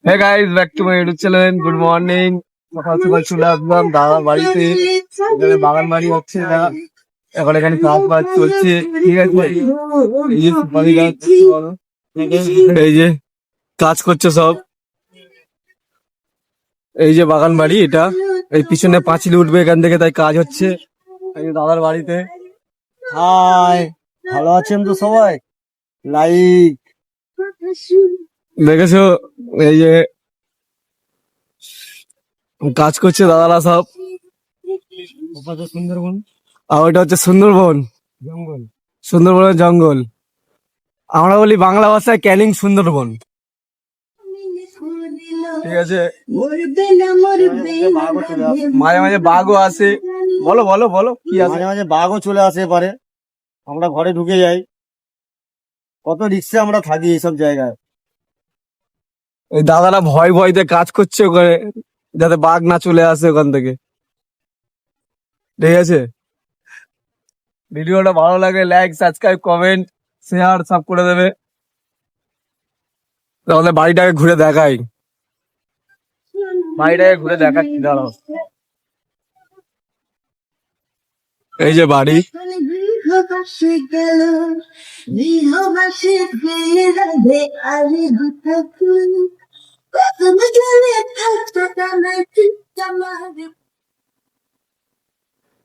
Hey guys, back to my YouTube channel. Good morning. সকাল সকাল চলে আসলাম দাদার বাড়িতে। এখানে বাগান বাড়ি হচ্ছে না, এখন এখানে কাজ বাজ চলছে। ঠিক আছে, এই যে সুপারি গাছ, এই যে কাজ করছে সব। এই যে বাগান বাড়ি, এটা এই পিছনে পাঁচিল উঠবে এখান থেকে, তাই কাজ হচ্ছে এই যে দাদার বাড়িতে। হাই, ভালো আছেন তো সবাই? লাইক দেখেছো, এই যে কাজ করছে দাদারা সব। সুন্দরবন আর ওইটা হচ্ছে সুন্দরবন, জঙ্গল। সুন্দরবনের জঙ্গল। আমরা বলি বাংলা ভাষায় ক্যানিং সুন্দরবন। ঠিক আছে, মাঝে মাঝে বাঘও আসে। বলো বলো বলো কি আছে? মাঝে মাঝে বাঘও চলে আসে পারে, আমরা ঘরে ঢুকে যাই। কত রিক্সে আমরা থাকি এইসব জায়গায়। ওই দাদারা ভয় ভয়তে কাজ করছে ওখানে, যাতে বাঘ না চলে আসে ওখান থেকে। ঠিক আছে, ভিডিওটা ভালো লাগে লাইক সাবস্ক্রাইব কমেন্ট শেয়ার সব করে দেবে। তাহলে বাড়িটাকে ঘুরে দেখাই, বাড়িটাকে ঘুরে দেখাচ্ছি দাঁড়াও। এই যে বাড়ি,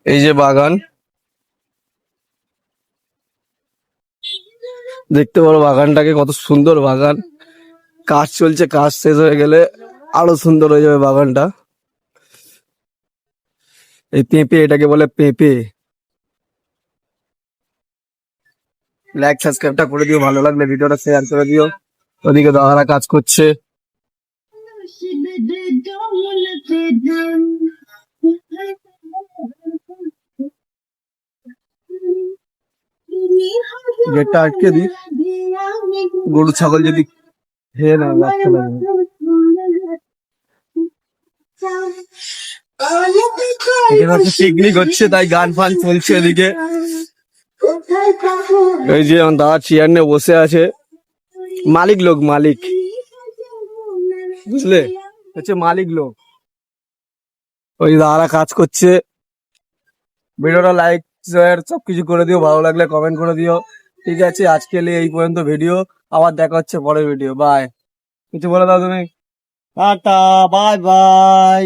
এই যে বাগান, দেখতে পারো বাগানটাকে, কত সুন্দর বাগান। কাজ চলছে, কাজ শেষ হয়ে গেলে আরো সুন্দর হয়ে যাবে বাগানটা। এই পেঁপে, এটাকে বলে পেঁপে। লাইক সাবস্ক্রাইবটা করে দিও, ভালো লাগলে ভিডিওটা শেয়ার করে দিও। ওদিকে দাদারা কাজ করছে। গেটটা আটকে দিই, গরু ছাগল যদি খেয়ে নেয় বাচ্চা লাগবে। এখানে হচ্ছে পিকনিক হচ্ছে, তাই গান ফান চলছে এদিকে। এই যে আমার দাদা চেয়ার নিয়ে বসে আছে, মালিক লোক, মালিক, বুঝলে, হচ্ছে মালিক লোক। ওই দাদারা কাজ করছে। ভিডিওটা লাইক শেয়ার সবকিছু করে দিও, ভালো লাগলে কমেন্ট করে দিও। ঠিক আছে, আজকে এই পর্যন্ত ভিডিও, আবার দেখা হচ্ছে পরের ভিডিও। বাই। কিছু বলে দাও তুমি? Tata, bye bye.